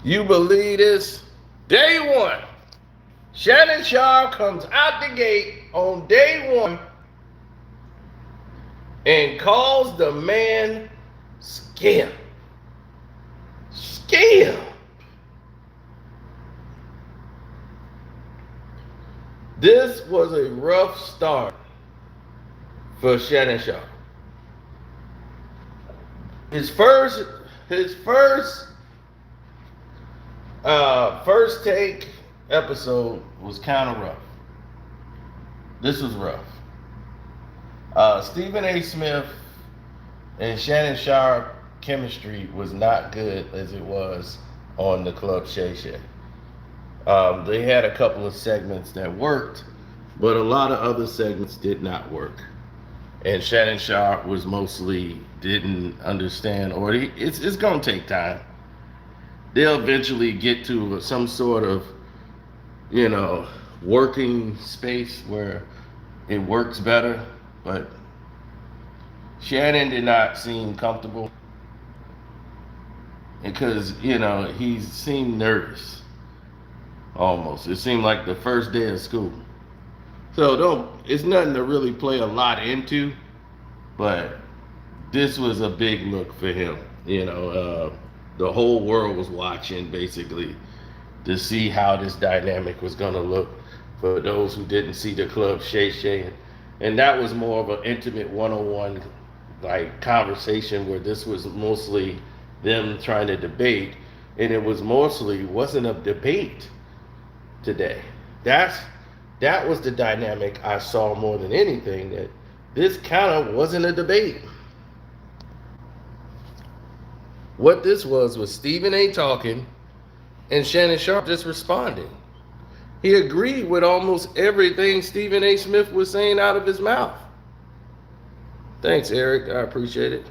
You believe this? Day one, Shannon Sharpe comes out the gate on day one and calls the man scam. Scam. This was a rough start for Shannon Sharpe. His first take episode was kind of rough. This was rough. Stephen A. Smith and Shannon Sharpe chemistry was not good as it was on the Club Shay Shay. They had a couple of segments that worked, but a lot of other segments did not work. And Shannon Sharpe was mostly didn't understand, or it's going to take time. They'll eventually get to some sort of, working space where it works better, but Shannon did not seem comfortable because, he seemed nervous almost. It seemed like the first day of school. So it's nothing to really play a lot into, but this was a big look for him. The whole world was watching basically to see how this dynamic was going to look for those who didn't see the Club Shay Shay. And that was more of an intimate one-on-one conversation where this was mostly them trying to debate, and it was wasn't a debate today. That was the dynamic I saw more than anything, that this kind of wasn't a debate. What this was Stephen A. talking and Shannon Sharpe just responding. He agreed with almost everything Stephen A. Smith was saying out of his mouth. Thanks, Eric. I appreciate it.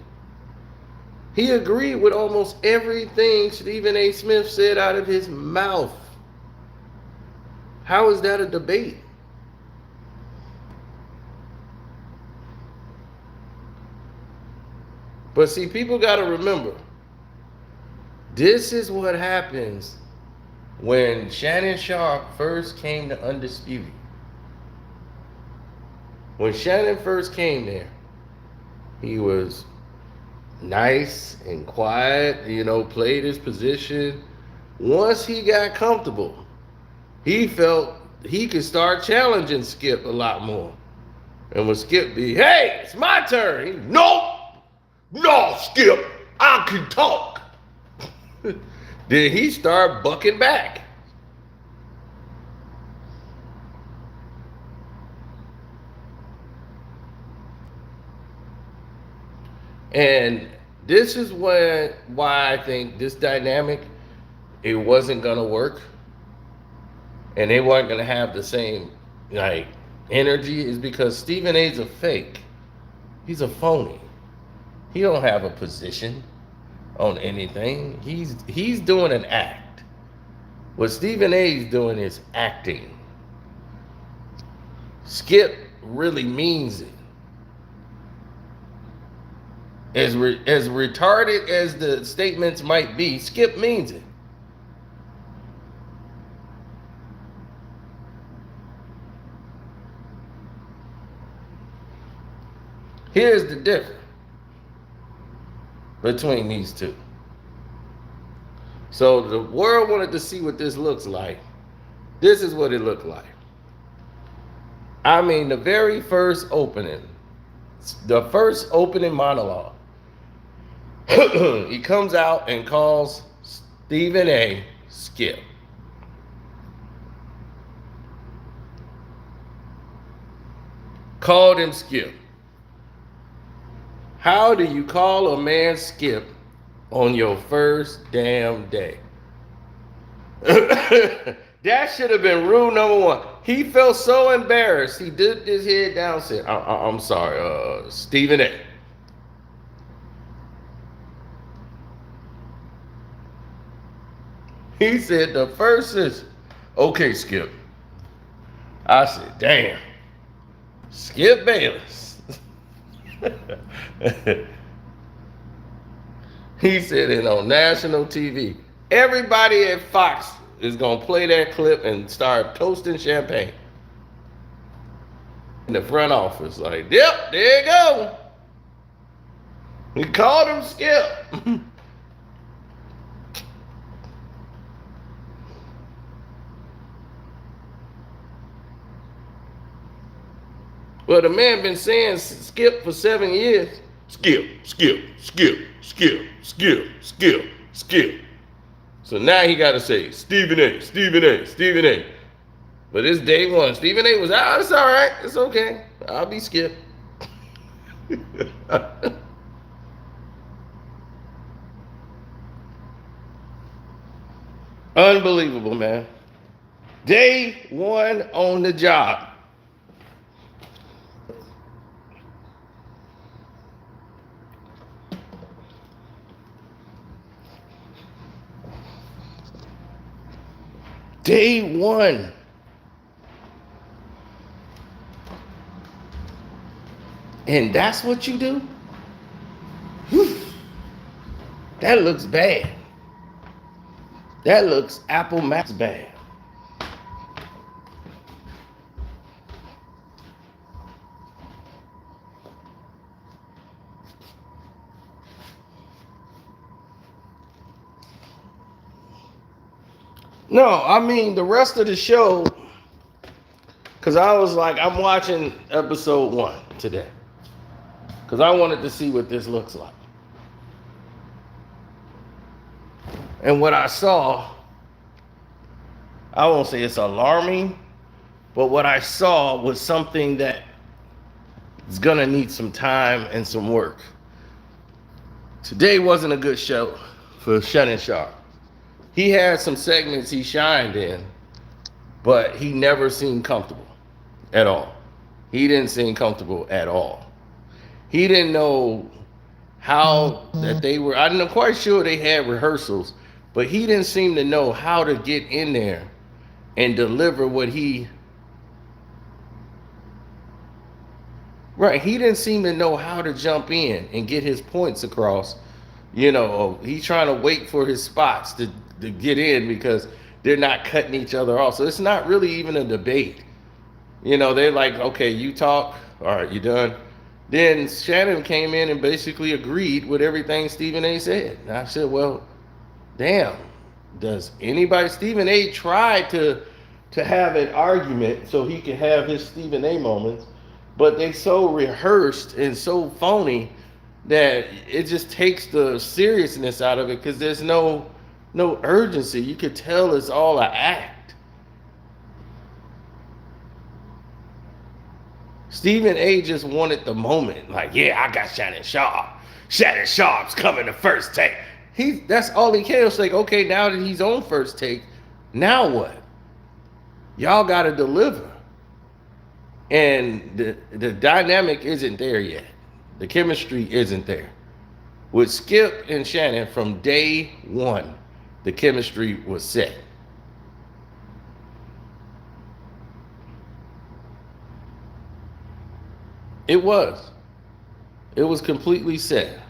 He agreed with almost everything Stephen A. Smith said out of his mouth. How is that a debate? But see, people got to remember, this is what happens when Shannon Sharpe first came to Undisputed. When Shannon first came there, he was nice and quiet, played his position. Once he got comfortable, he felt he could start challenging Skip a lot more. And when Skip be, hey, it's my turn. He, no, Skip, I can talk. Then he started bucking back. And this is why I think this dynamic, it wasn't going to work. And they weren't going to have the same energy, is because Stephen A's a fake. He's a phony. He don't have a position on anything. He's doing an act. What Stephen A's doing is acting. Skip really means it. As retarded as the statements might be, Skip means it. Here's the difference between these two. So the world wanted to see what this looks like. This is what it looked like. I mean, the very first opening, the first opening monologue, he comes out and calls Stephen A. Skip. Called him Skip. How do you call a man Skip on your first damn day? That should have been rule number one. He felt so embarrassed. He dipped his head down and said, I'm sorry, Stephen A. He said the first is, okay, Skip. I said, damn, Skip Bayless. He said it on national TV. Everybody at Fox is gonna play that clip and start toasting champagne in the front office. Like, yep, there you go. We called him Skip. Well, the man been saying Skip for 7 years. Skip, Skip, Skip, Skip, Skip, Skip, Skip. So now he got to say Stephen A, Stephen A, Stephen A. But it's day one. Stephen A was out. It's all right. It's okay. I'll be Skip. Unbelievable, man. Day one on the job. Day one. And that's what you do? Whew. That looks bad. That looks Apple Max bad. No, I mean the rest of the show, because I was like, I'm watching episode 1 today. Because I wanted to see what this looks like. And what I saw, I won't say it's alarming, but what I saw was something that is going to need some time and some work. Today wasn't a good show for Shannon Sharpe. He had some segments he shined in, but he never seemed comfortable at all. He didn't seem comfortable at all. He didn't know how that they were, I'm quite sure they had rehearsals, but he didn't seem to know how to get in there and deliver what he, right, he didn't seem to know how to jump in and get his points across. You know, he's trying to wait for his spots to get in because they're not cutting each other off. So it's not really even a debate. You know, they're like, okay, you talk, all right, you done? Then Shannon came in and basically agreed with everything Stephen A said. And I said, well, damn, does anybody, Stephen A tried to have an argument so he could have his Stephen A moments, but they so rehearsed and so phony that it just takes the seriousness out of it because there's no urgency. You could tell it's all an act. Stephen A just wanted the moment. Like, yeah, I got Shannon Sharpe. Shannon Sharpe's coming to First Take. That's all he cares. It's like, okay, now that he's on First Take, now what? Y'all got to deliver. And the dynamic isn't there yet. The chemistry isn't there. With Skip and Shannon from day one, the chemistry was set. It was. It was completely set.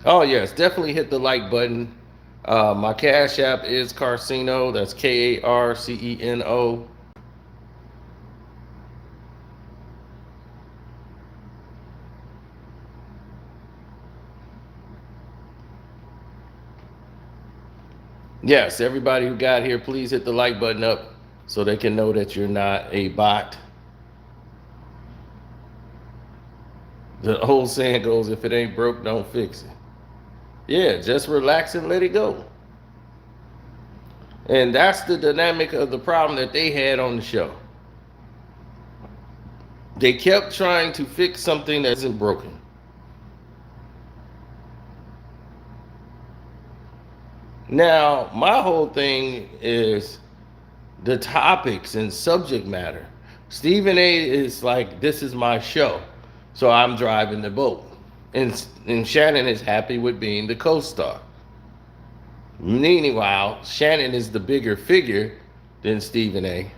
Oh yes, definitely hit the like button. My Cash App is Carceno. That's Karceno. Yes, everybody who got here, please hit the like button up so they can know that you're not a bot. The old saying goes, if it ain't broke, don't fix it. Yeah, just relax and let it go. And that's the dynamic of the problem that they had on the show. They kept trying to fix something that isn't broken. Now, my whole thing is the topics and subject matter. Stephen A is like, this is my show, so I'm driving the boat. and Shannon is happy with being the co-star. Meanwhile, Shannon is the bigger figure than Stephen A.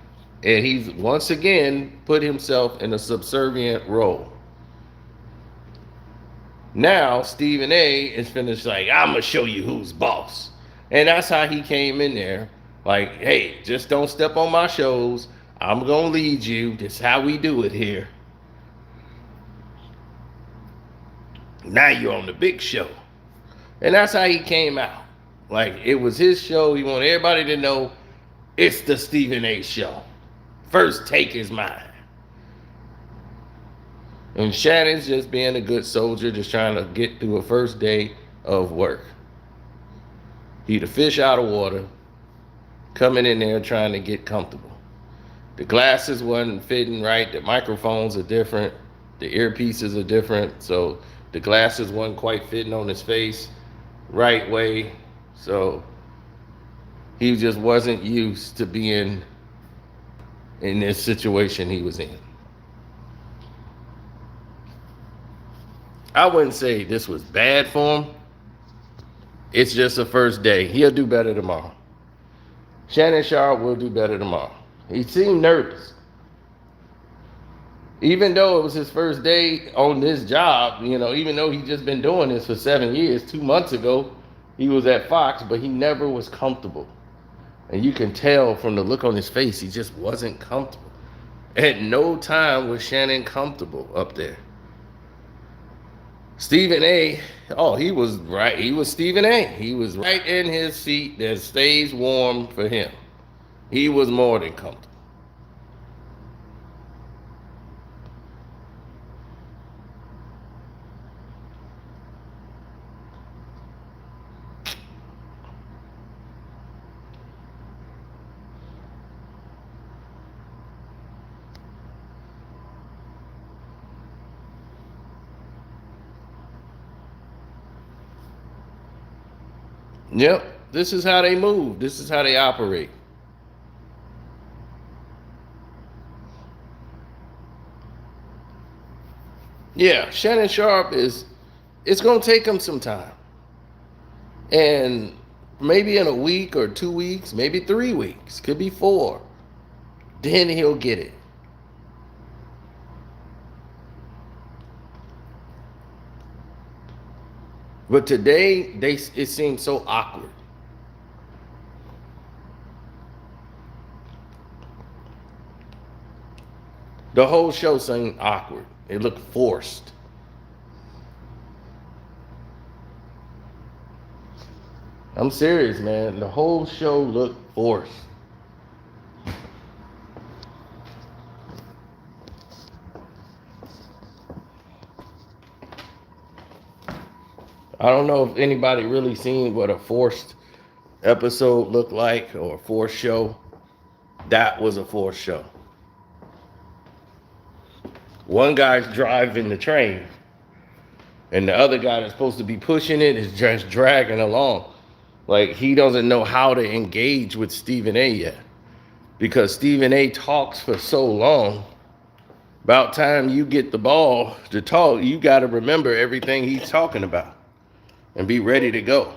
And he's once again put himself in a subservient role. Now Stephen A is finished like, I'm gonna show you who's boss. And that's how he came in there. Like, hey, just don't step on my shows. I'm gonna lead you. This is how we do it here. Now you're on the big show. And that's how he came out. Like, it was his show. He wanted everybody to know it's the Stephen A show. First take is mine. And Shannon's just being a good soldier, just trying to get through a first day of work. He the fish out of water, coming in there trying to get comfortable. The glasses wasn't fitting right. The microphones are different. The earpieces are different. So the glasses wasn't quite fitting on his face right way. So he just wasn't used to being in this situation he was in. I wouldn't say this was bad for him. It's just the first day. He'll do better tomorrow. Shannon Sharpe will do better tomorrow. He seemed nervous. Even though it was his first day on this job, even though he's just been doing this for 7 years, 2 months ago, he was at Fox, but he never was comfortable. And you can tell from the look on his face, he just wasn't comfortable. At no time was Shannon comfortable up there. Stephen A, he was right. He was Stephen A. He was right in his seat that stays warm for him. He was more than comfortable. Yep, this is how they move. This is how they operate. Yeah, Shannon Sharpe it's going to take him some time. And maybe in a week or 2 weeks, maybe 3 weeks, could be 4. Then he'll get it. But today, it seemed so awkward. The whole show seemed awkward. It looked forced. I'm serious, man. The whole show looked forced. I don't know if anybody really seen what a forced episode looked like or a forced show. That was a forced show. One guy's driving the train, and the other guy that's supposed to be pushing it is just dragging along. Like, he doesn't know how to engage with Stephen A yet, because Stephen A talks for so long. About time you get the ball to talk, you got to remember everything he's talking about and be ready to go.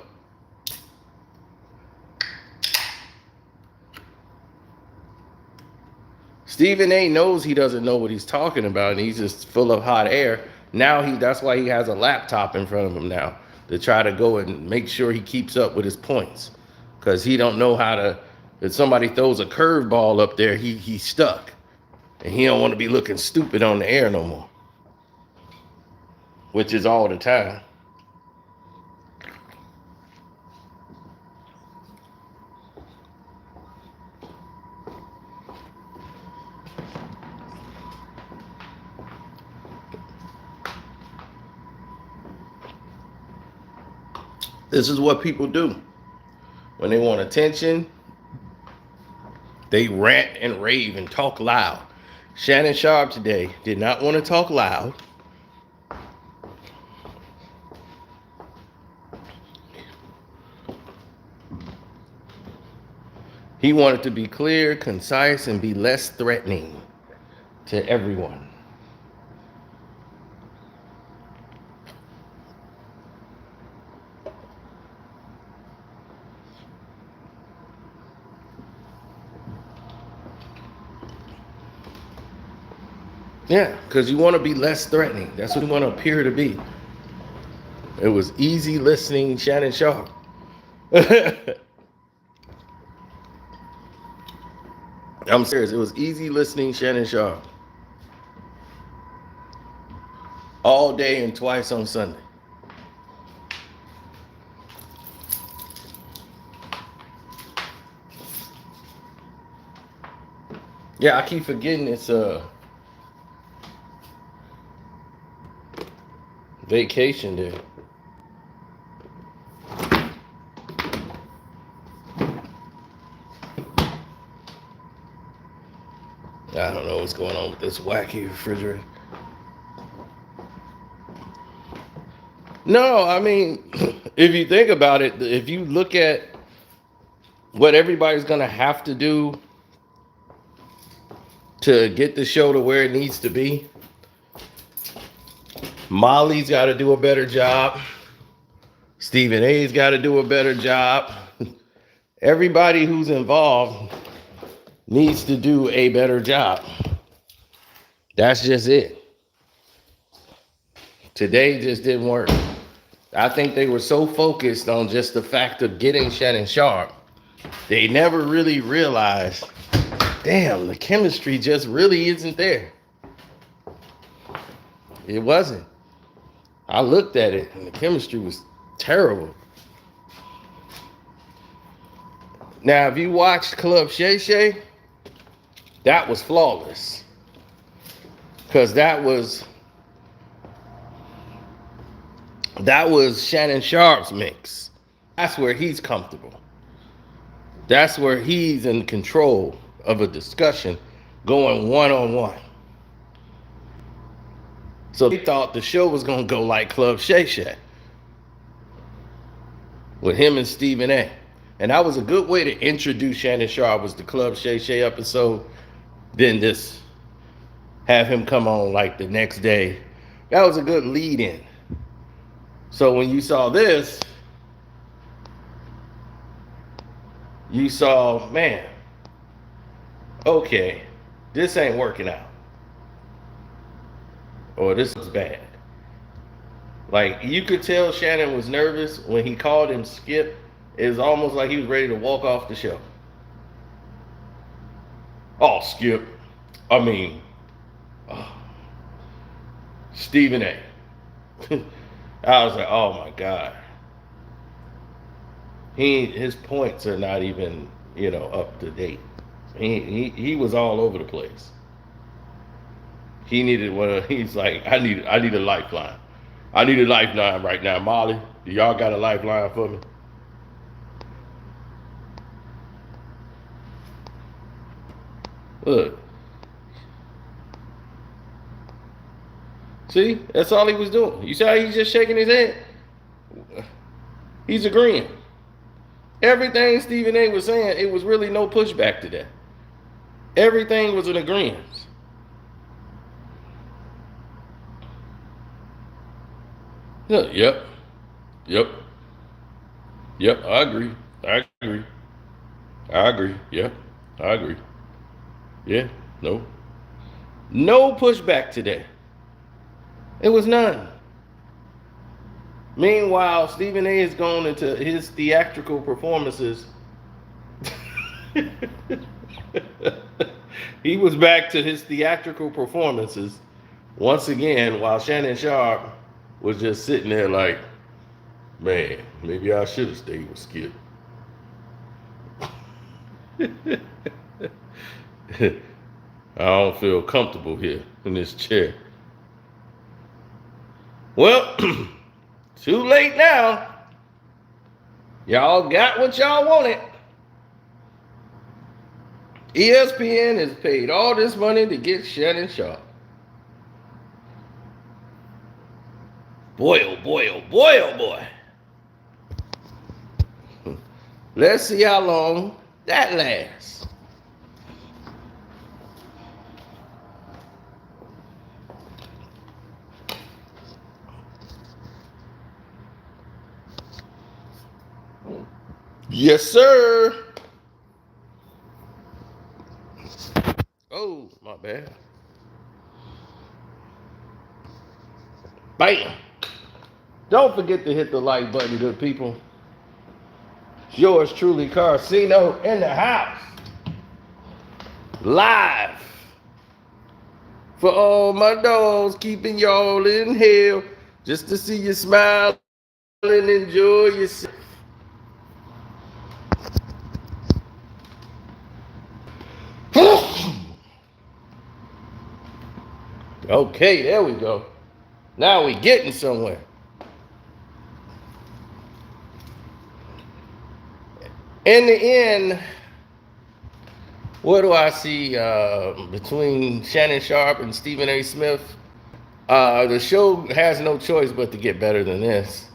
Stephen A knows he doesn't know what he's talking about, and he's just full of hot air. Now that's why he has a laptop in front of him now, to try to go and make sure he keeps up with his points. Because he don't know how to, if somebody throws a curveball up there, he's stuck. And he don't want to be looking stupid on the air no more. Which is all the time. This is what people do. When they want attention, they rant and rave and talk loud. Shannon Sharpe today did not want to talk loud. He wanted to be clear, concise, and be less threatening to everyone. Yeah, because you want to be less threatening. That's what you want to appear to be. It was easy listening, Shannon Sharpe. I'm serious. It was easy listening, Shannon Sharpe. All day and twice on Sunday. Yeah, I keep forgetting it's vacation day. I don't know what's going on with this wacky refrigerator. No, I mean, if you think about it, if you look at what everybody's going to have to do to get the show to where it needs to be, Molly's got to do a better job. Stephen A's got to do a better job. Everybody who's involved needs to do a better job. That's just it. Today just didn't work. I think they were so focused on just the fact of getting Shannon Sharpe, they never really realized, damn, the chemistry just really isn't there. It wasn't. I looked at it and the chemistry was terrible. Now, if you watched Club Shay Shay, that was flawless. Because that was Shannon Sharpe's mix. That's where he's comfortable. That's where he's in control of a discussion going one-on-one. So they thought the show was going to go like Club Shay Shay with him and Stephen A. And that was a good way to introduce Shannon Sharpe, was the Club Shay Shay episode. Then just have him come on like the next day. That was a good lead in. So when you saw this, you saw, man, okay, this ain't working out. Or this is bad. Like, you could tell Shannon was nervous when he called him Skip. It was almost like he was ready to walk off the show. Oh, Skip. I mean, Stephen A. I was like, oh my God. His points are not even, up to date. He was all over the place. He needed he's like, I need a lifeline. I need a lifeline right now. Molly, do y'all got a lifeline for me? Look. See, that's all he was doing. You see how he's just shaking his head? He's agreeing. Everything Stephen A was saying, it was really no pushback to that. Everything was an agreement. Yep. I agree. Yep. I agree. Yeah. No pushback today. It was none. Meanwhile, Stephen A is going into his theatrical performances. He was back to his theatrical performances once again, while Shannon Sharpe was just sitting there like, man, maybe I should have stayed with Skip. I don't feel comfortable here in this chair. Well, too late now. Y'all got what y'all wanted. ESPN has paid all this money to get Shannon Sharpe. Boy, oh boy, oh boy, oh boy. Let's see how long that lasts. Yes, sir. Oh, my bad. Bam. Don't forget to hit the like button, good people. Yours truly, Carcino, in the house. Live. For all my dogs, keeping y'all in hell. Just to see you smile and enjoy yourself. Okay, there we go. Now we getting somewhere. In the end, what do I see between Shannon Sharpe and Stephen A. Smith? The show has no choice but to get better than this.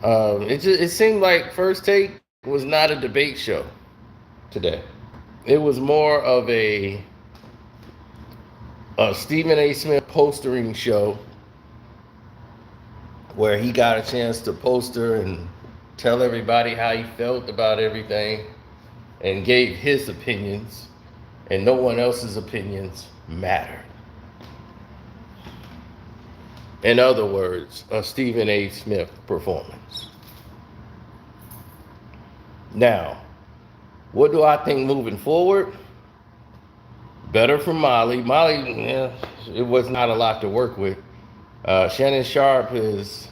It seemed like First Take was not a debate show today. It was more of a Stephen A. Smith postering show where he got a chance to poster and tell everybody how he felt about everything and gave his opinions, and no one else's opinions mattered. In other words, a Stephen A. Smith performance. Now, what do I think moving forward? Better for Molly. Molly, it was not a lot to work with. Shannon Sharpe has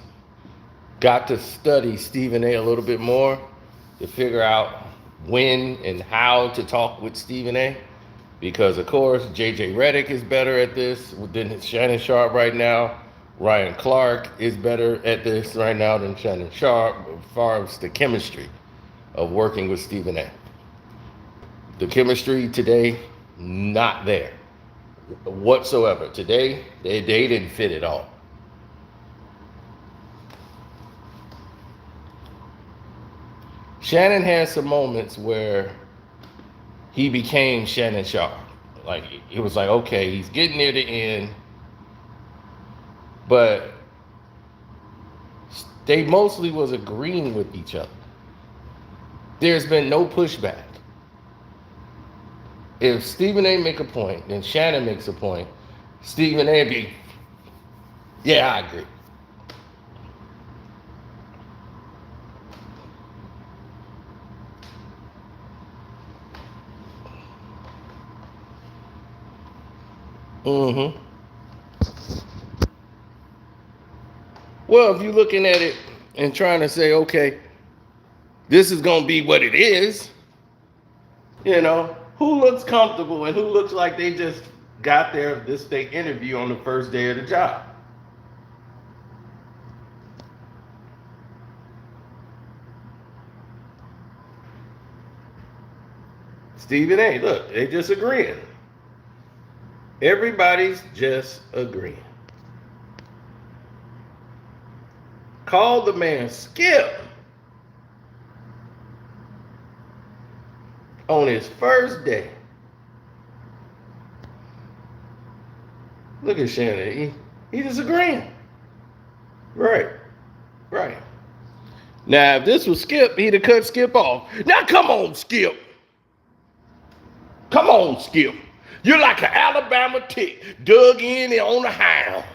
got to study Stephen A. little bit more to figure out when and how to talk with Stephen A. Because, of course, J.J. Redick is better at this than Shannon Sharpe right now. Ryan Clark is better at this right now than Shannon Sharpe as far as the chemistry of working with Stephen A. The chemistry today, not there whatsoever. Today, they didn't fit at all. Shannon had some moments where he became Shannon Sharpe. Like, it was like, okay, he's getting near the end, but they mostly was agreeing with each other. There's been no pushback. If Stephen A. make a point, then Shannon makes a point, Stephen A. be, yeah, I agree. Mm-hmm. Well, if you're looking at it and trying to say, okay, this is going to be what it is, who looks comfortable and who looks like they just got this state interview on the first day of the job? Stephen A., look, they just agreeing. Everybody's just agreeing. Call the man Skip on his first day. Look at Shannon. He just agreeing. Right. Now, if this was Skip, he'd have cut Skip off. Now, come on, Skip. Come on, Skip. You're like an Alabama tick dug in on a hound.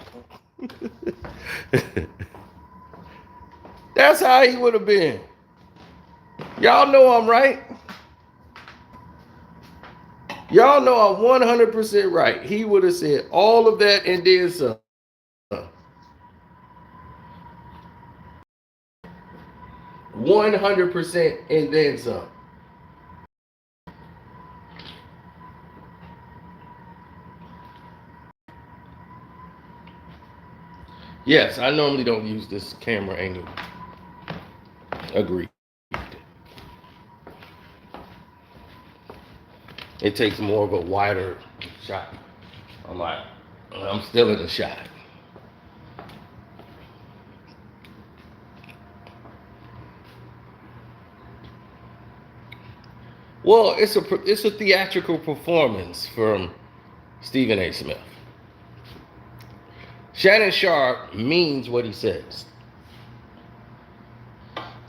That's how he would have been. Y'all know I'm right. Y'all know I'm 100% right. He would have said all of that and then some. 100% and then some. Yes, I normally don't use this camera angle. Agreed. It takes more of a wider shot. I'm still in the shot. Well, it's a theatrical performance from Stephen A. Smith. Shannon Sharpe means what he says.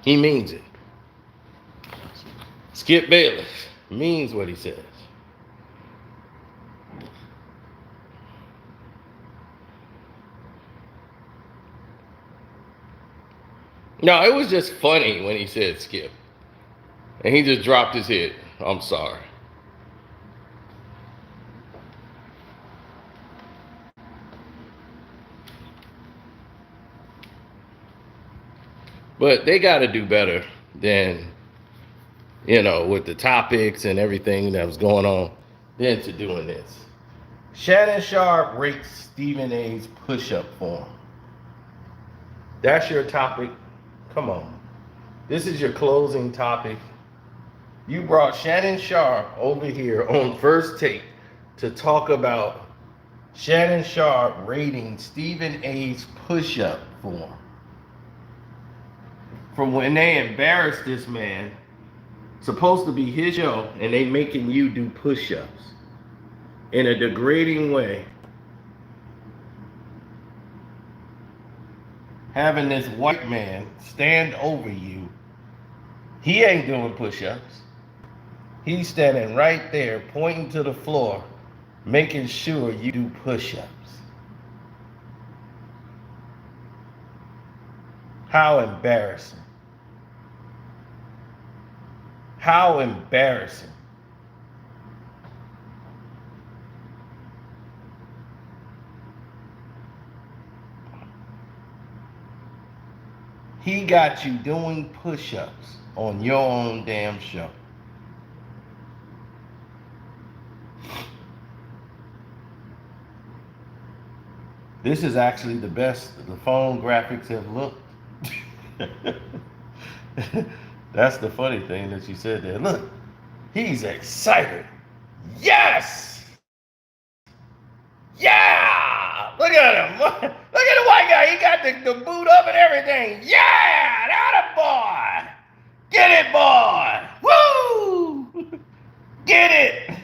He means it. Skip Bayless means what he says. No, it was just funny when he said Skip. And he just dropped his head. I'm sorry. But they got to do better than, with the topics and everything that was going on, than to doing this. Shannon Sharpe rates Stephen A's push-up form. That's your topic. Come on. This is your closing topic. You brought Shannon Sharpe over here on First Take to talk about Shannon Sharpe rating Stephen A's push-up form. From when they embarrassed this man, supposed to be his show, and they making you do push-ups in a degrading way. Having this white man stand over you. He ain't doing push-ups. He's standing right there, pointing to the floor, making sure you do push-ups. How embarrassing. How embarrassing. He got you doing push-ups on your own damn show. This is actually the best the phone graphics have looked. That's the funny thing that you said there. Look, he's excited. Yes! Yeah! Look at him. Look at the white guy. He got the boot up and everything. Yeah! That a boy! Get it, boy! Woo! Get it!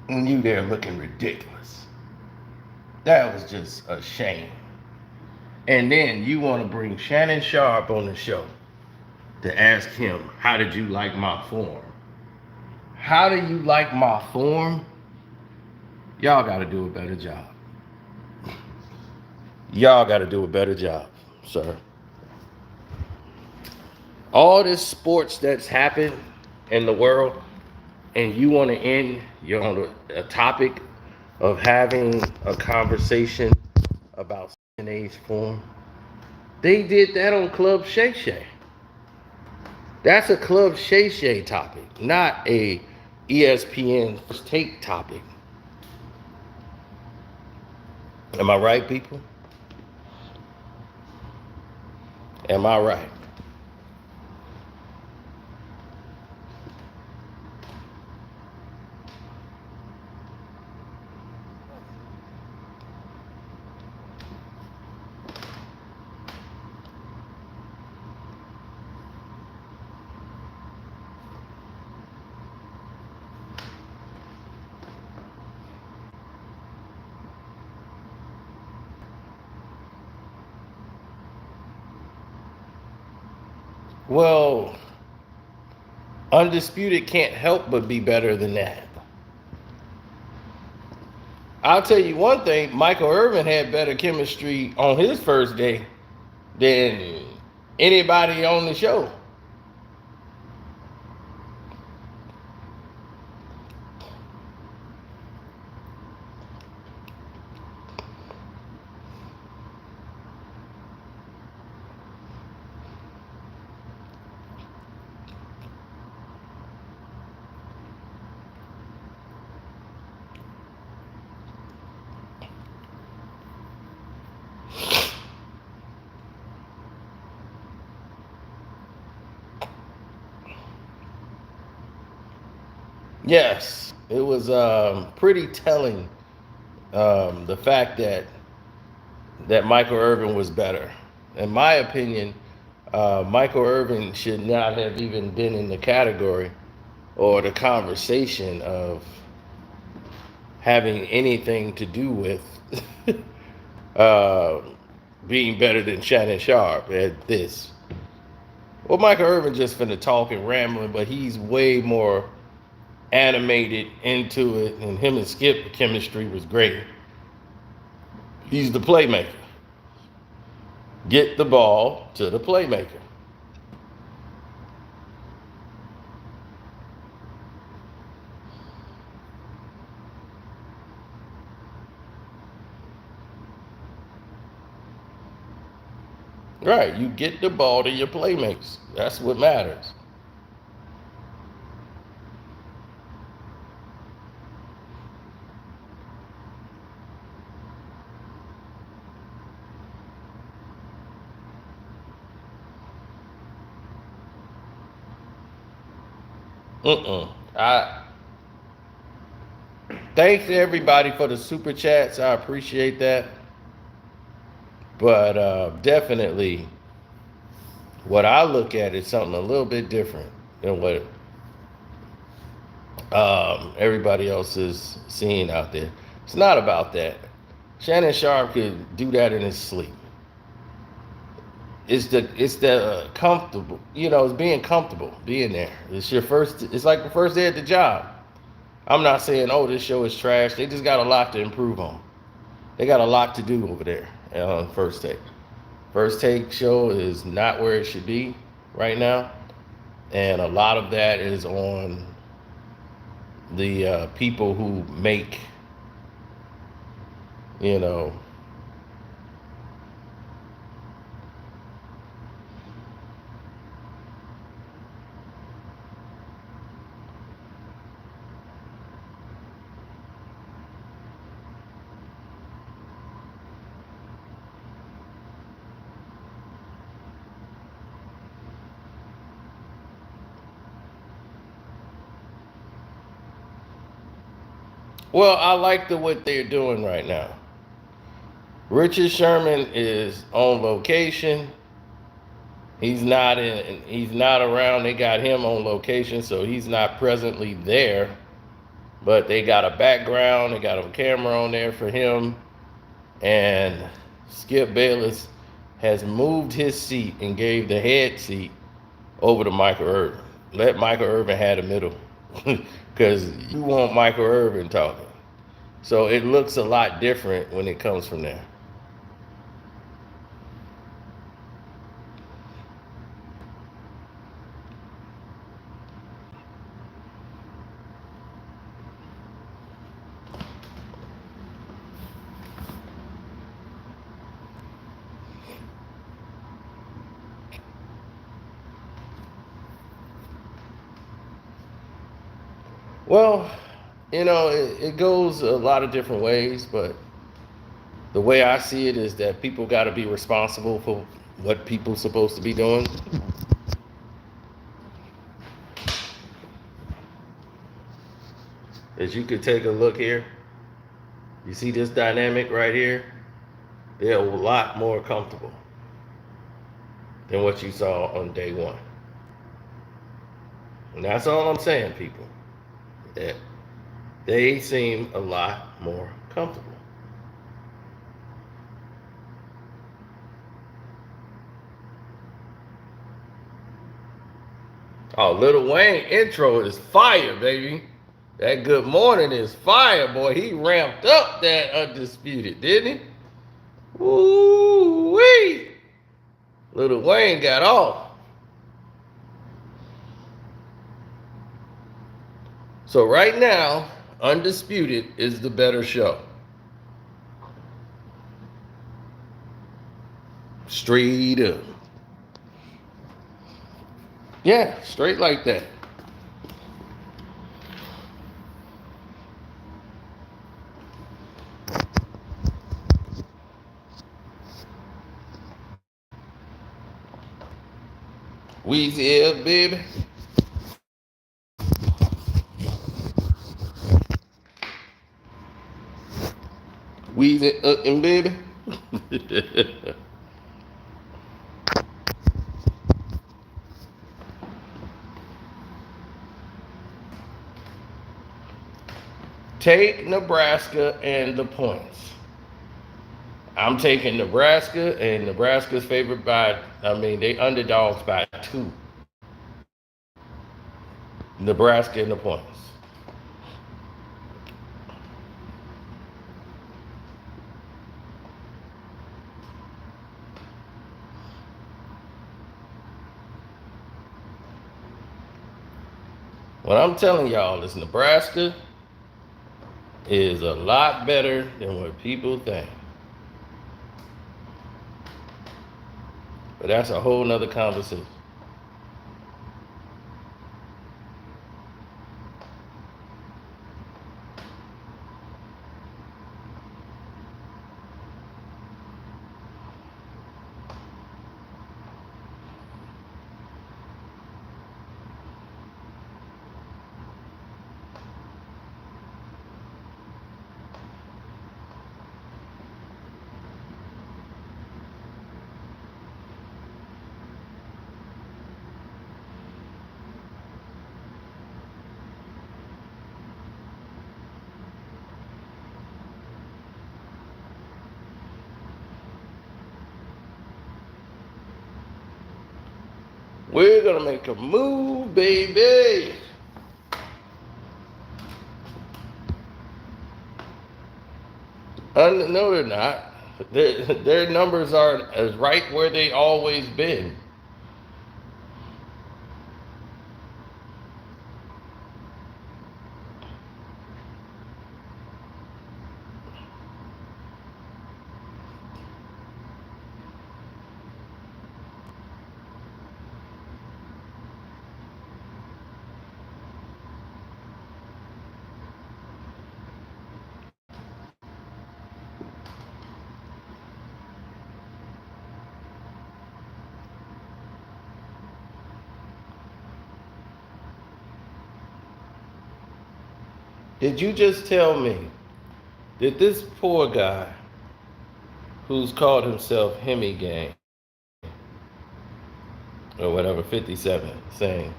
And you there looking ridiculous. That was just a shame. And then you want to bring Shannon Sharpe on the show to ask him, how did you like my form? How do you like my form? Y'all got to do a better job. Y'all got to do a better job, sir. All this sports that's happened in the world, and you want to end, you're on a topic of having a conversation about A's form. They did that on Club Shay Shay. That's a Club Shay Shay topic, not a ESPN First Take topic. Am I right, people? Am I right? Well, Undisputed can't help but be better than that. I'll tell you one thing, Michael Irvin had better chemistry on his first day than anybody on the show. Yes, it was pretty telling, the fact that Michael Irvin was better. In my opinion, Michael Irvin should not have even been in the category or the conversation of having anything to do with being better than Shannon Sharpe at this. Well, Michael Irvin just finna talk and rambling, but he's way more animated into it, and him and Skip chemistry was great. He's the playmaker. get the ball to the playmaker. Right, you get the ball to your playmakers. That's what matters. I thanks to everybody for the super chats. I appreciate that. But definitely, what I look at is something a little bit different than what everybody else is seeing out there. It's not about that. Shannon Sharpe could do that in his sleep. It's the comfortable, it's being comfortable, being there. It's like the first day at the job. I'm not saying, oh, this show is trash. They just got a lot to improve on. They got a lot to do over there on First Take. First Take show is not where it should be right now. And a lot of that is on the people who make, you know, well, I like what they're doing right now. Richard Sherman is on location. He's not in. He's not around. They got him on location, so he's not presently there. But they got a background. They got a camera on there for him. And Skip Bayless has moved his seat and gave the head seat over to Michael Irvin. Let Michael Irvin have the middle, because you want Michael Irvin talking. So it looks a lot different when it comes from there. Well, it goes a lot of different ways, but the way I see it is that people got to be responsible for what people supposed to be doing. As you could take a look here, you see this dynamic right here? They're a lot more comfortable than what you saw on day one. And that's all I'm saying, people. That they seem a lot more comfortable. Oh, Lil Wayne intro is fire, baby. That good morning is fire, boy. He ramped up that Undisputed, didn't he? Woo-wee. Lil Wayne got off. So right now, Undisputed is the better show. Straight up. Yeah, straight like that. Weezy up, baby. Weezy up, and baby. Take Nebraska and the points. I'm taking Nebraska, and Nebraska's favored by, they underdogs by 2. Nebraska and the points. What I'm telling y'all is Nebraska is a lot better than what people think. But that's a whole nother conversation. We're gonna make a move, baby. No, they're not. Their numbers are right where they always been. Did you just tell me that this poor guy who's called himself Hemi Gang or whatever, 57, saying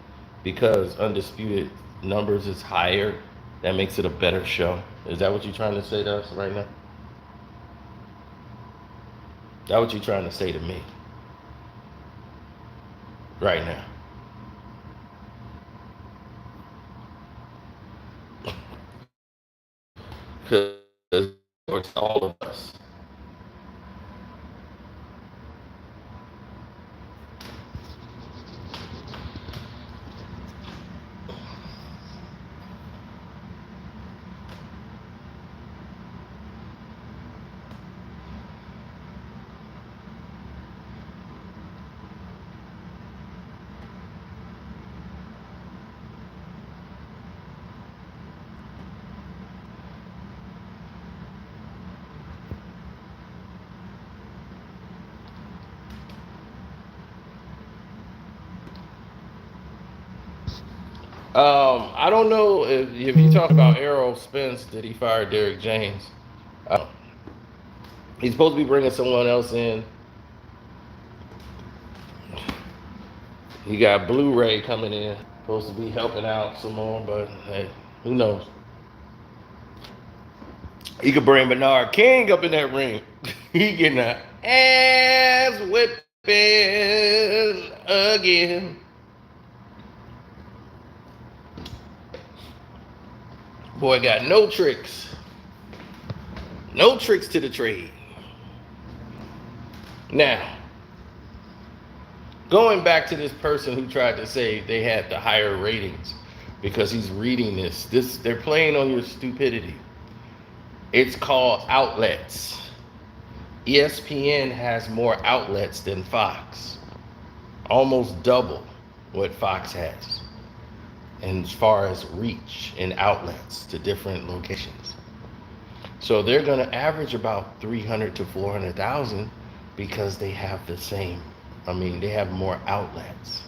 because Undisputed numbers is higher, that makes it a better show? Is that what you're trying to say to us right now? That what you're trying to say to me right now? Because it's all of us. I don't know if you talk about Errol Spence, did he fire Derrick James? Uh, he's supposed to be bringing someone else in. He got Blu-ray coming in, supposed to be helping out some more, but hey, who knows? He could bring Bernard King up in that ring. He getting an ass whipping again. Boy got no tricks. No tricks to the trade. Now, going back to this person who tried to say they had the higher ratings because he's reading this. They're playing on your stupidity. It's called outlets. ESPN has more outlets than Fox. Almost double what Fox has. And as far as reach and outlets to different locations. So they're going to average about 300 to 400,000 because they have the same, they have more outlets.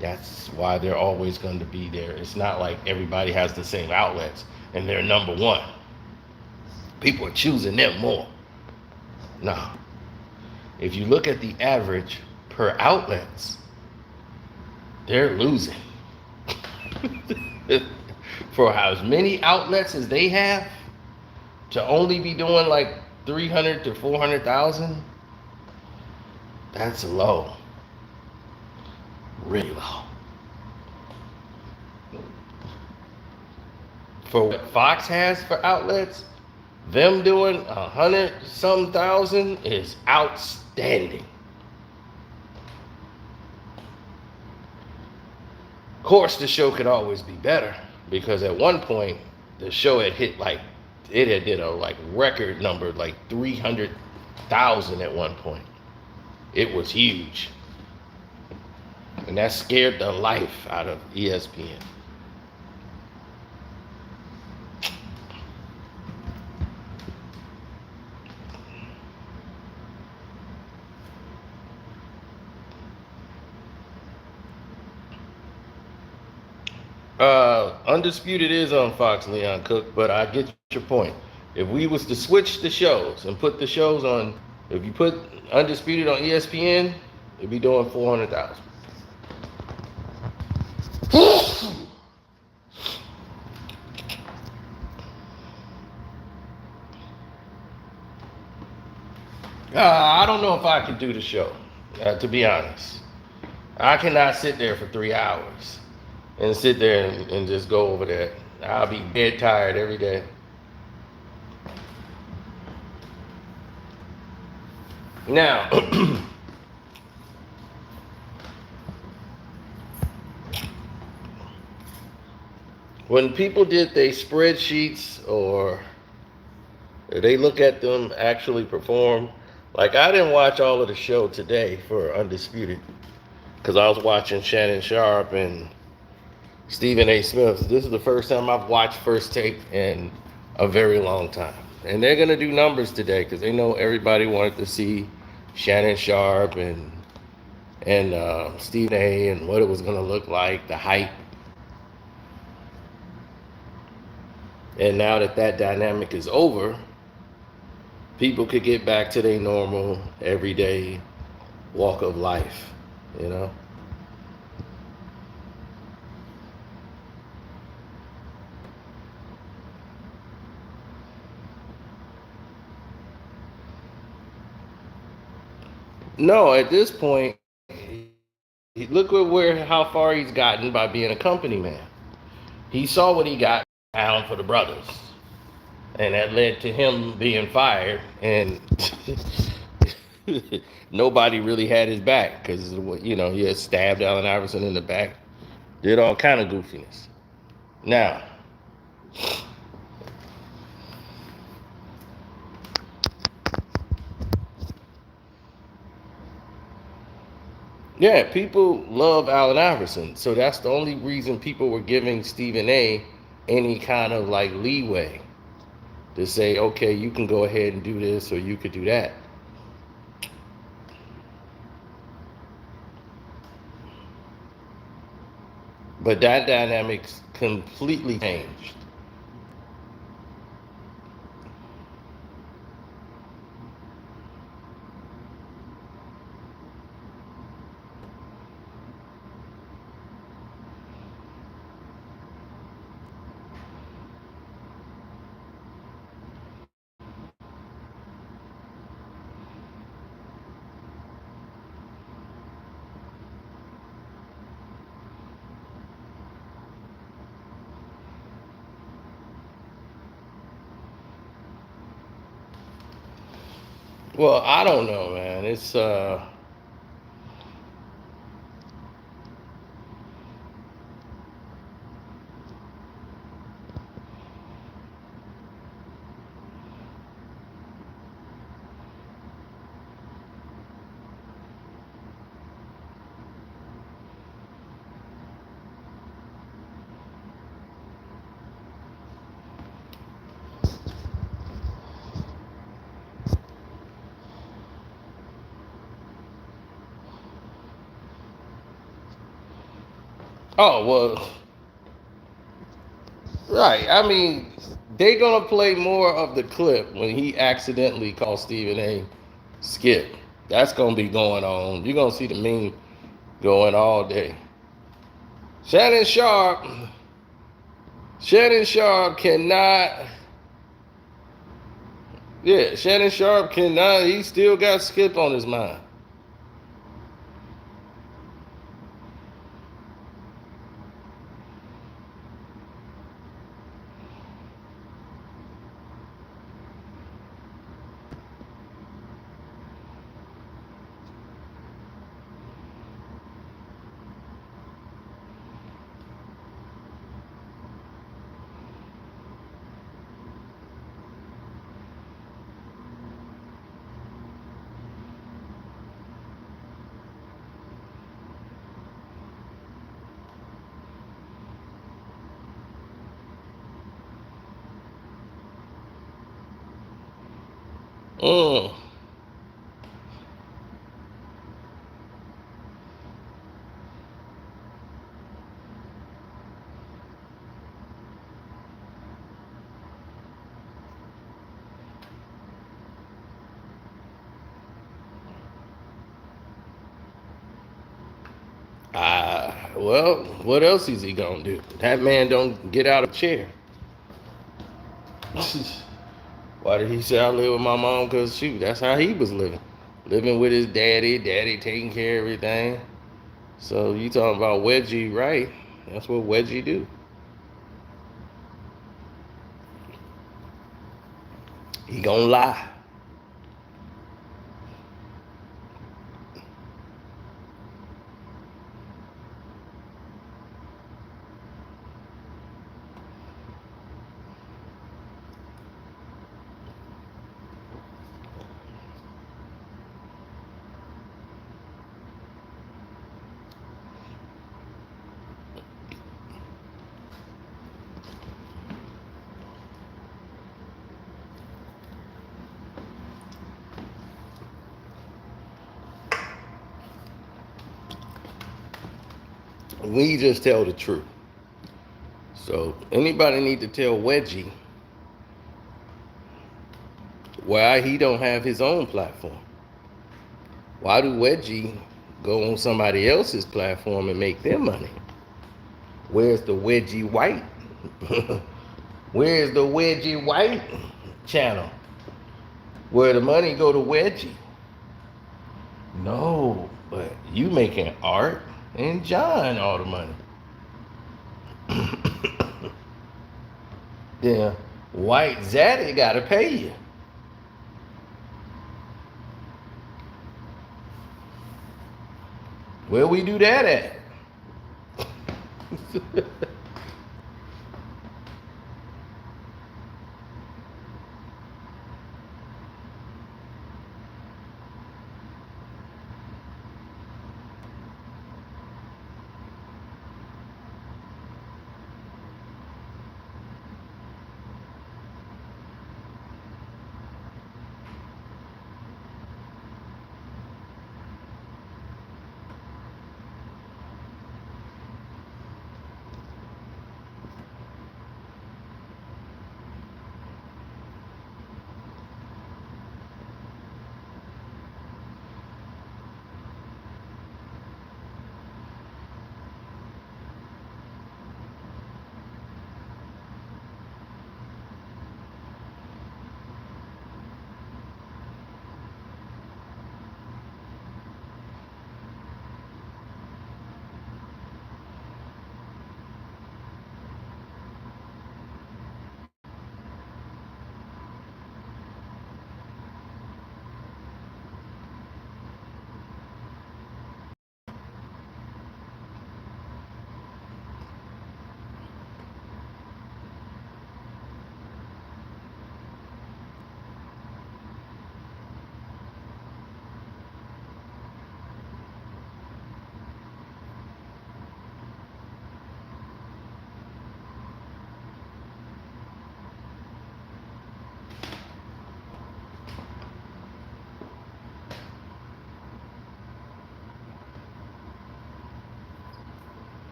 That's why they're always going to be there. It's not like everybody has the same outlets and they're number one. People are choosing them more. Nah. If you look at the average per outlets, they're losing. For as many outlets as they have, to only be doing like 300 to 400,000, that's low. Really low. For what Fox has for outlets, them doing 100-some thousand is outstanding. Of course, the show could always be better because at one point the show had hit like it had did a like record number like 300,000 at one point. It was huge, and that scared the life out of ESPN. Undisputed is on Fox, Leon Cook, but I get your point. If we was to switch the shows and put the shows on, if you put Undisputed on ESPN, it'd be doing 400,000. I don't know if I could do the show, to be honest. I cannot sit there for 3 hours and sit there and just go over that. I'll be dead tired every day. Now, when people did their spreadsheets or they look at them actually perform, like I didn't watch all of the show today for Undisputed because I was watching Shannon Sharpe and Stephen A. Smith. This is the first time I've watched First Take in a very long time. And they're going to do numbers today because they know everybody wanted to see Shannon Sharpe and Stephen A. and what it was going to look like, the hype. And now that that dynamic is over, people could get back to their normal, everyday walk of life, you know? No, at this point, look at how far he's gotten by being a company man. He saw what he got down for the brothers, and that led to him being fired, and nobody really had his back because, you know, he had stabbed Allen Iverson in the back, did all kind of goofiness. Now, yeah, people love Allen Iverson, so that's the only reason people were giving Stephen A. any kind of like leeway to say, okay, you can go ahead and do this or you could do that. But that dynamic's completely changed. Well, I don't know, man. It's oh well, right. I mean, they gonna play more of the clip when he accidentally called Stephen A. Skip. That's gonna be going on. You're gonna see the meme going all day. Shannon Sharpe. Shannon Sharpe cannot. Yeah, Shannon Sharpe cannot. He still got Skip on his mind. Mm. Well, what else is he gonna do? That man don't get out of a chair. Why did he say I live with my mom? Cause shoot, that's how he was living with his daddy taking care of everything. So you talking about Wedgie, right? That's what Wedgie do. He gonna lie. We just tell the truth. So anybody need to tell Wedgie why he don't have his own platform? Why do Wedgie go on somebody else's platform and make their money? Where's the Wedgie White? Where's the Wedgie White channel? Where the money go to Wedgie? No, but you making Art and John all the money. Yeah, White Zaddy gotta pay you. Where we do that at?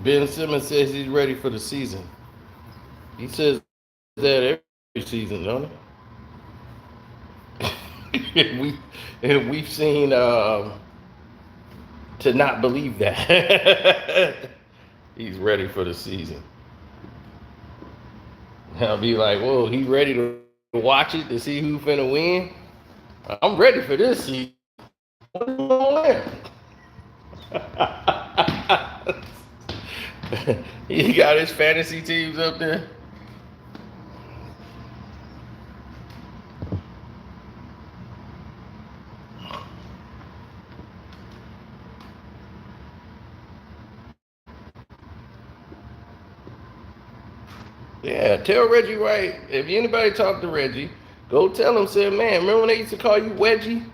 Ben Simmons says he's ready for the season. He says that every season, don't he? And we've seen to not believe that. He's ready for the season. I'll be like, whoa, he ready to watch it to see who finna win? I'm ready for this season. He got his fantasy teams up there. Yeah, tell Reggie White. If anybody talk to Reggie, go tell him. Say, man, remember when they used to call you Wedgie?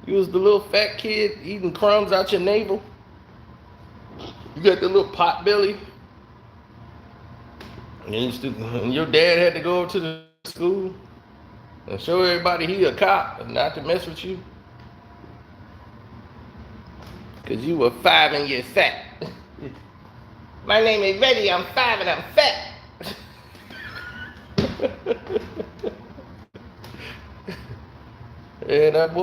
You was the little fat kid eating crumbs out your navel. You got the little pot belly. And your dad had to go over to the school and show everybody he a cop and not to mess with you. Cause you were 5 and you're fat. My name is Reggie, I'm 5 and I'm fat. And that boy.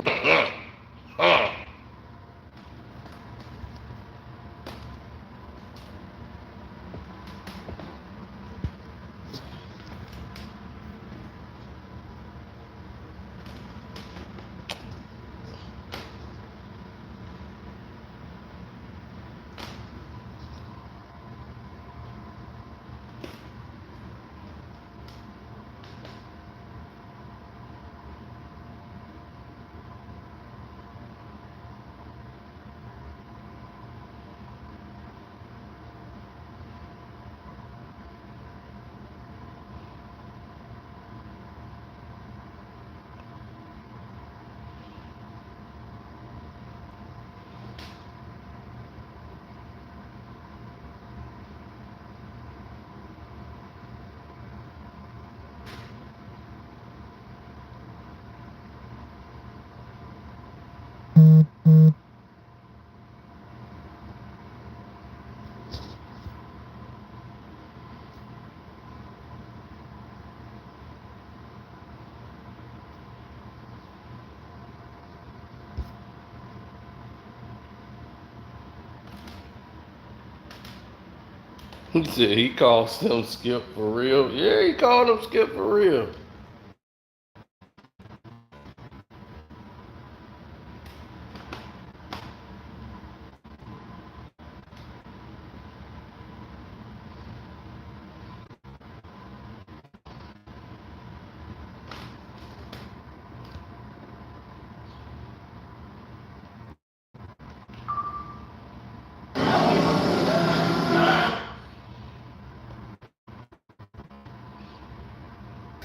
He said he calls him Skip for real. Yeah, he called him Skip for real.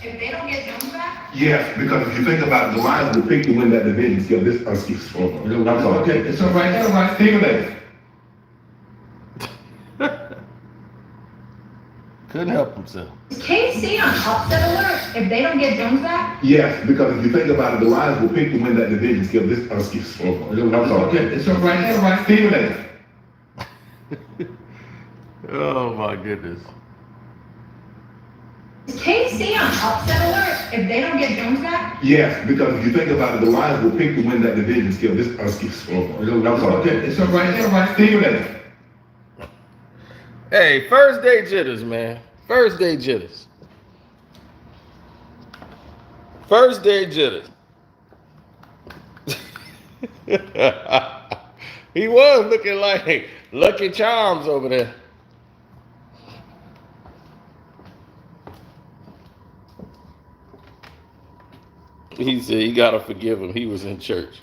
If they don't get Jones back? Yes, because if you think about it, the Lions will pick to win that division. So this, excuse me. I'm sorry. Okay, it's all right. It's all right. Steven Davis. Couldn't help himself. KC on upset alert if they don't get Jones back? Yes, because if you think about it, the Lions will pick to win that division. So this, excuse me. I'm sorry. Okay, it's all right. It's all right. Steven Davis. Oh my goodness. KC on upset alert if they don't get Jones back? Yes, because if you think about it, the Lions will pick to win that division. So this, excuse me. I'm sorry. Okay, it's all right. It's all right. Steven Davis. Hey, first day jitters, man. First day jitters. First day jitters. He was looking like Lucky Charms over there. He said you gotta forgive him. He was in church.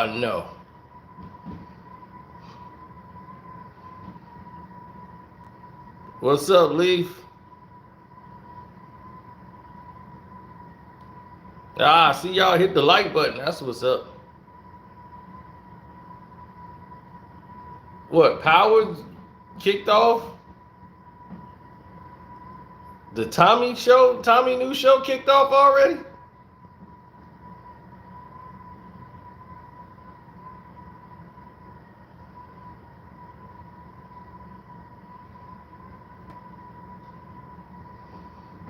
No. What's up, Leaf? See y'all hit the like button. That's what's up. What, Power kicked off? The Tommy new show kicked off already?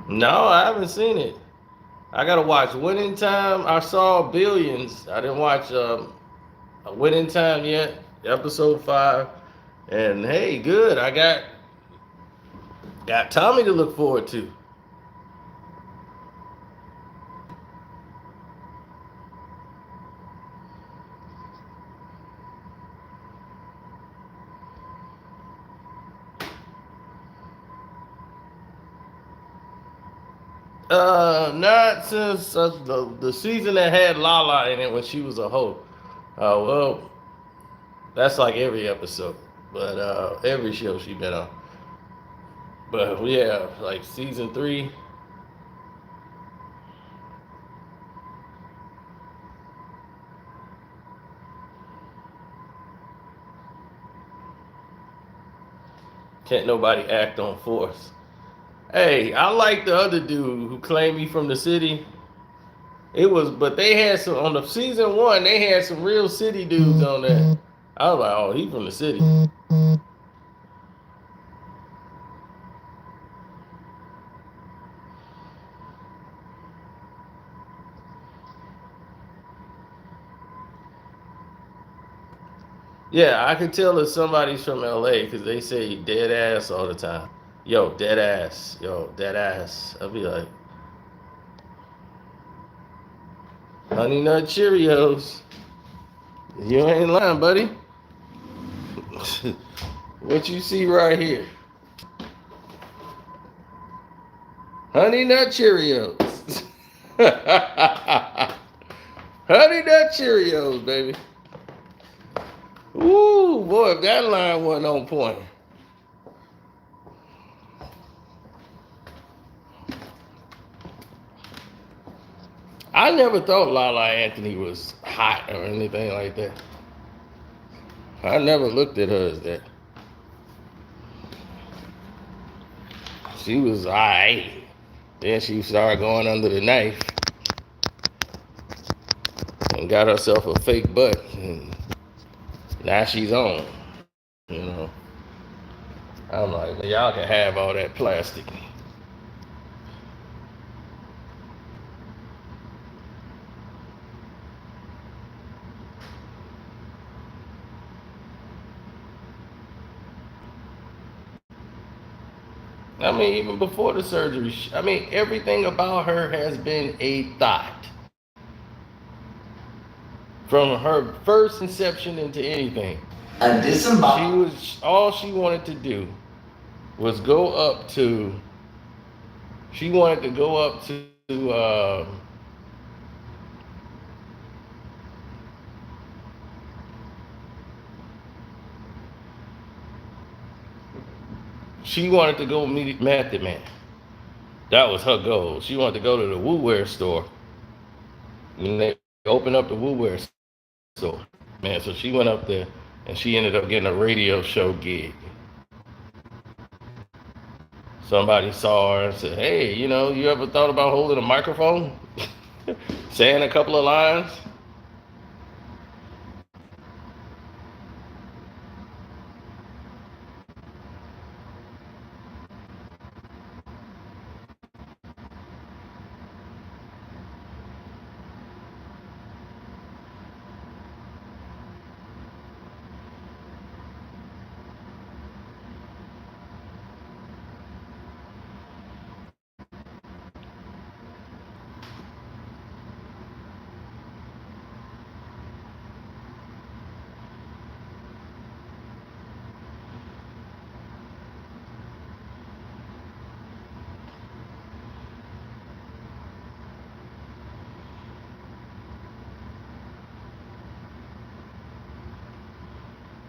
No, I haven't seen it. I gotta watch Winning Time. I saw Billions. I didn't watch Winning Time yet. Episode 5. And hey, good. I got Got Tommy to look forward to. Not since the season that had Lala in it when she was a hoe. Well, that's like every episode, but every show she been on. But yeah, like season 3. Can't nobody act on force. Hey, I like the other dude who claimed me from the city. It was, but they had some on the season 1. They had some real city dudes on there. I was like, oh, he from the city. Yeah, I can tell if somebody's from LA because they say dead ass all the time. Yo, dead ass. Yo, dead ass. I'll be like, Honey Nut Cheerios. You ain't lying, buddy. What you see right here? Honey Nut Cheerios. Honey Nut Cheerios, baby. Ooh, boy, if that line wasn't on point. I never thought Lala Anthony was hot or anything like that. I never looked at her as that. She was alright. Then she started going under the knife and got herself a fake butt. And now she's on. You know. I'm like, well, y'all can have all that plastic. I mean, even before the surgery, I mean, everything about her has been a thought. From her first inception into anything. All she wanted to do was go up to, she wanted to go up to, she wanted to go meet Method Man. That was her goal. She wanted to go to the Woo Wear store. And they opened up the Woo Wear store. Man, so she went up there and she ended up getting a radio show gig. Somebody saw her and said, hey, you know, you ever thought about holding a microphone? Saying a couple of lines?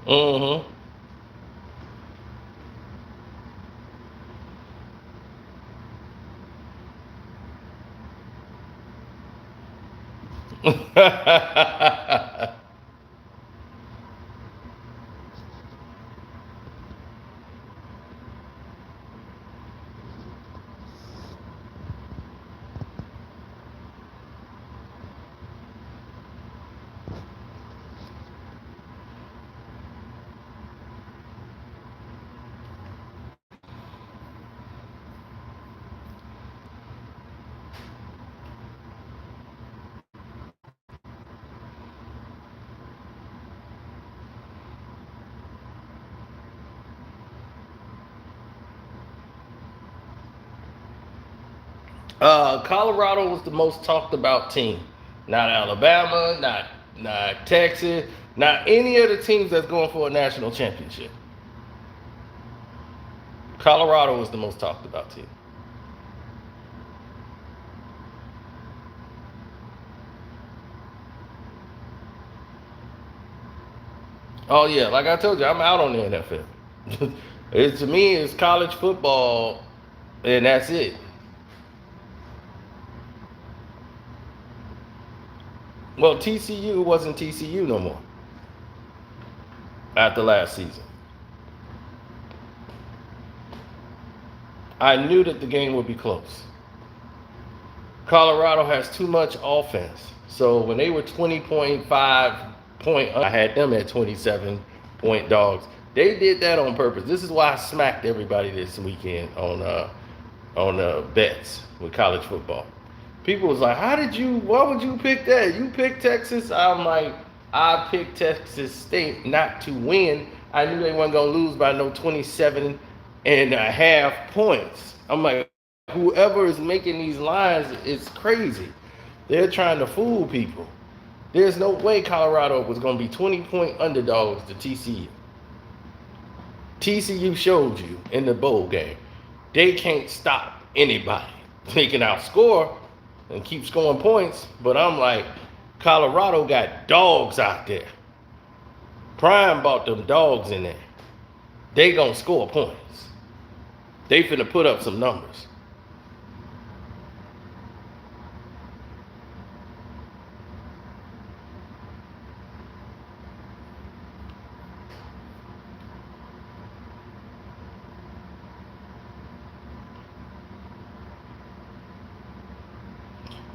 Mm-hmm. Colorado was the most talked about team. Not Alabama, not Texas, not any of the teams that's going for a national championship. Colorado was the most talked about team. Oh yeah, like I told you, I'm out on the NFL. To me, it's college football, and that's it. Well, TCU wasn't TCU no more after last season. I knew that the game would be close. Colorado has too much offense. So when they were 20.5 point, I had them at 27 point dogs. They did that on purpose. This is why I smacked everybody this weekend on bets with college football. People was like, why would you pick that? You picked Texas? I'm like, I picked Texas State not to win. I knew they weren't going to lose by no 27.5 points. I'm like, whoever is making these lines is crazy. They're trying to fool people. There's no way Colorado was going to be 20-point underdogs to TCU. TCU showed you in the bowl game. They can't stop anybody. They can outscore and keep scoring points, but I'm like, Colorado got dogs out there. Prime bought them dogs in there. They gonna score points. They finna put up some numbers.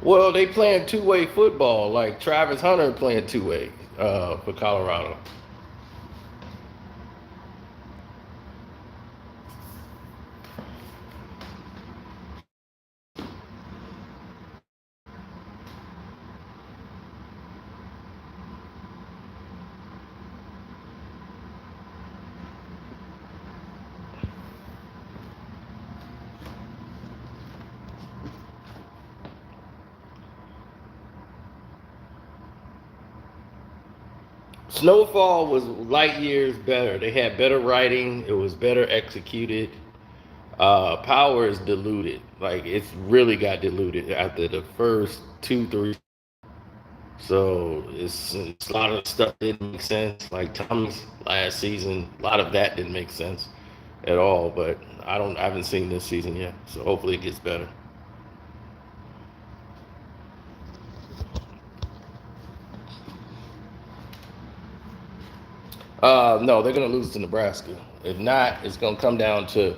Well, they playing two-way football, like Travis Hunter playing two-way for Colorado. Snowfall was light years better. They had better writing. It was better executed. Power is diluted. Like, it's really got diluted after the first 2-3. So it's a lot of stuff didn't make sense. Like Tommy's last season, a lot of that didn't make sense at all. But I haven't seen this season yet. So hopefully it gets better. No, they're going to lose to Nebraska. If not, it's going to come down to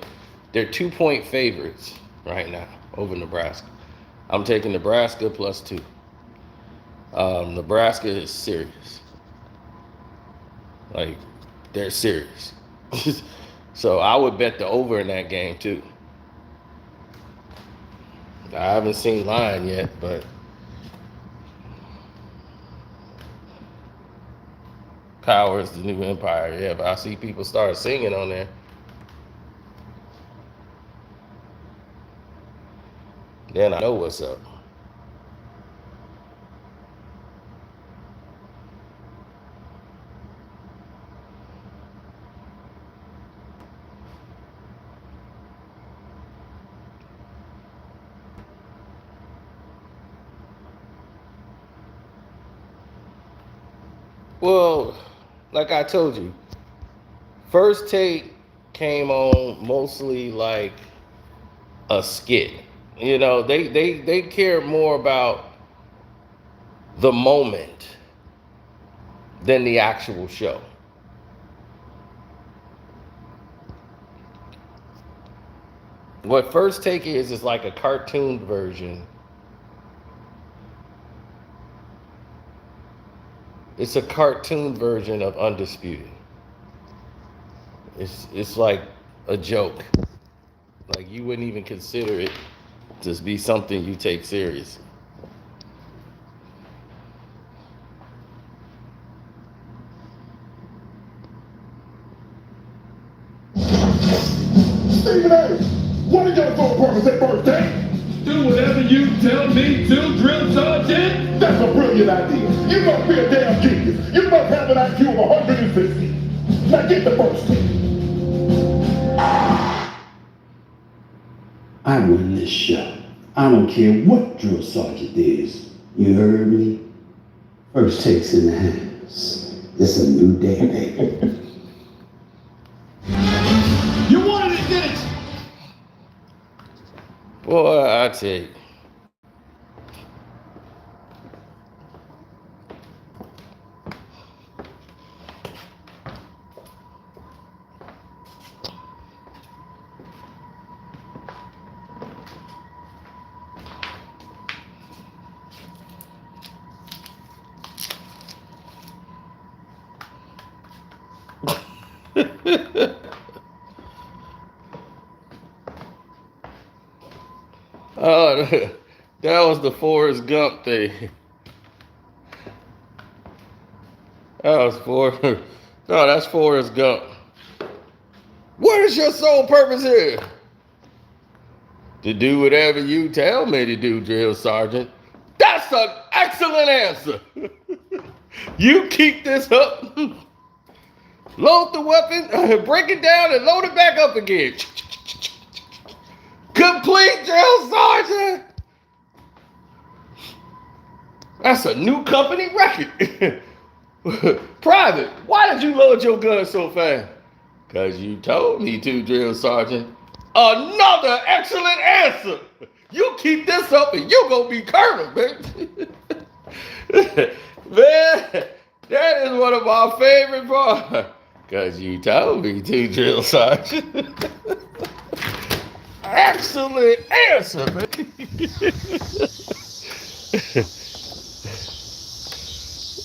they're 2-point favorites right now over Nebraska. I'm taking Nebraska +2. Nebraska is serious. Like, they're serious. So I would bet the over in that game, too. I haven't seen line yet, but Power is the new empire. Yeah, but I see people start singing on there. Then I know what's up. Well, like I told you, First Take came on mostly like a skit. You know, they care more about the moment than the actual show. What First Take is like a cartoon version. It's a cartoon version of Undisputed. It's like a joke. Like, you wouldn't even consider it to be something you take serious. Stephen A., what did your phone promise at First Take? Do whatever you tell me to, drill sergeant. That's a brilliant idea. You must be a damn genius. You must have an IQ of 150. Now get the first one. I run this show. I don't care what drill sergeant is. You heard me? First takes in the house. It's a new day, baby. You wanted it, didn't you? Boy, I tell you. Oh, that was the Forrest Gump thing. That was No, that's Forrest Gump. What is your sole purpose here? To do whatever you tell me to do, drill sergeant. That's an excellent answer. You keep this up. Load the weapon, break it down, and load it back up again. Complete, drill sergeant. That's a new company record. Private, why did you load your gun so fast? Because you told me to, drill sergeant. Another excellent answer. You keep this up and you gonna be colonel, baby. Man, that is one of my favorite parts. Because you told me to, drill sergeant. Excellent answer, man.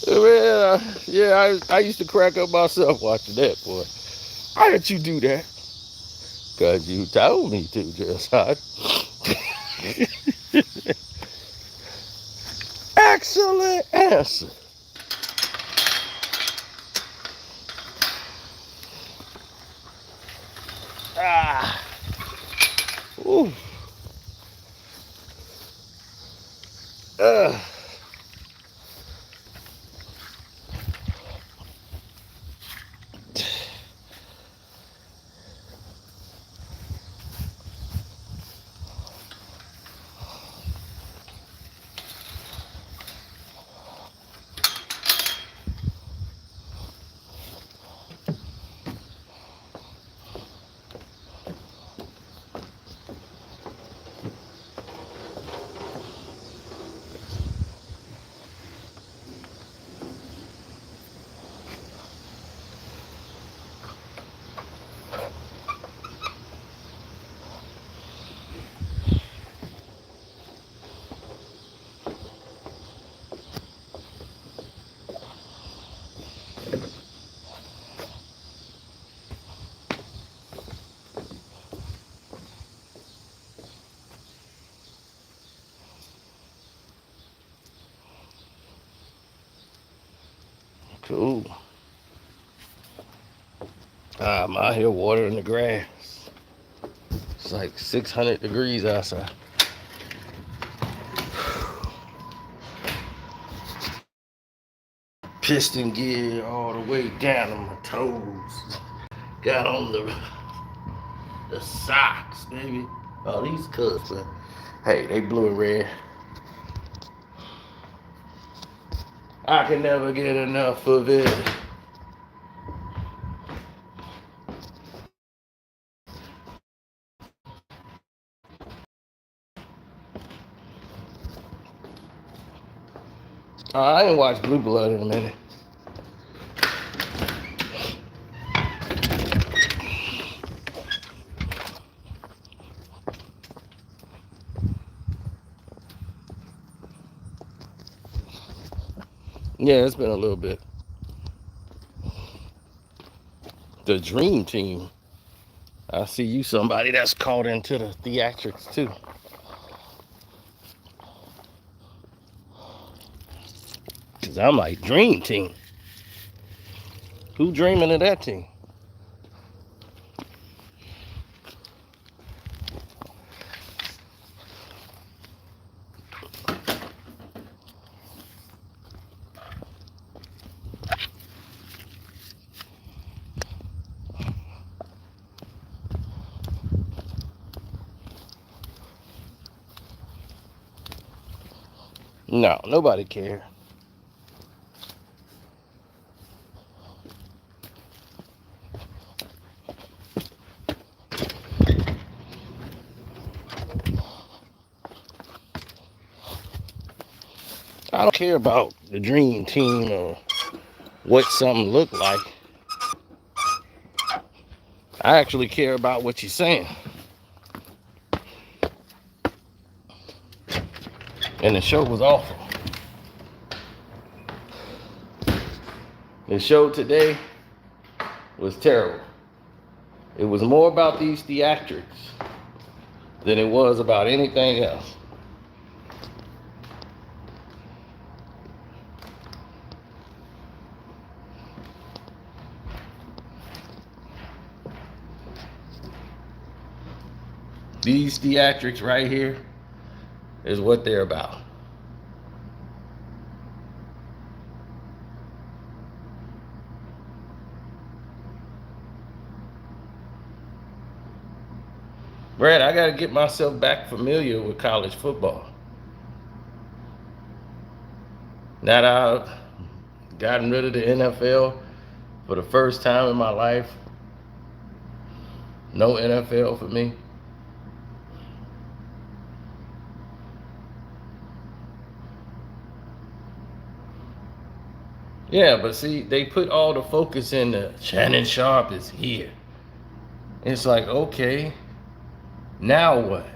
Man, yeah, I used to crack up myself watching that, boy. Why did you do that? Because you told me to, drill sergeant. Excellent answer. Ah. Ooh. Cool. I'm out here watering the grass. It's like 600 degrees outside. Piston gear all the way down on my toes. Got on the socks, baby. Oh, these cuts, man. Hey, they blue and red. I can never get enough of it. I ain't watched Blue Blood in a minute. Yeah, it's been a little bit. The Dream Team. I see you somebody that's caught into the theatrics too. Cause I'm like, Dream Team. Who dreaming of that team? No, nobody cared. I don't care about the dream team or what something looked like. I actually care about what you're saying. And the show was awful. The show today was terrible. It was more about these theatrics than it was about anything else. These theatrics right here is what they're about. Brad, I got to get myself back familiar with college football. Now that I've gotten rid of the NFL for the first time in my life, no NFL for me. Yeah, but see, they put all the focus in the Shannon Sharpe is here. It's like, okay, now what?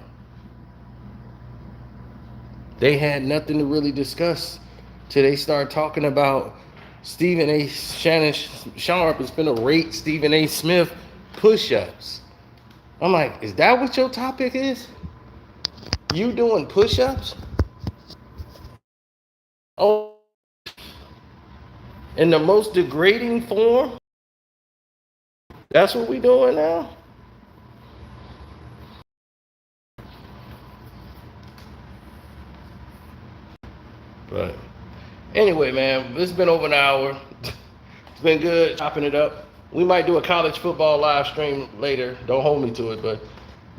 They had nothing to really discuss till they start talking about Shannon Sharpe is finna rate Stephen A. Smith push-ups. I'm like, is that what your topic is? You doing push-ups? Oh, in the most degrading form? That's what we doing now? But anyway, man, this has been over an hour. It's been good chopping it up. We might do a college football live stream later. Don't hold me to it, but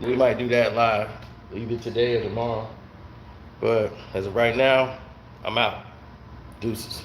we might do that live either today or tomorrow. But as of right now, I'm out. Deuces.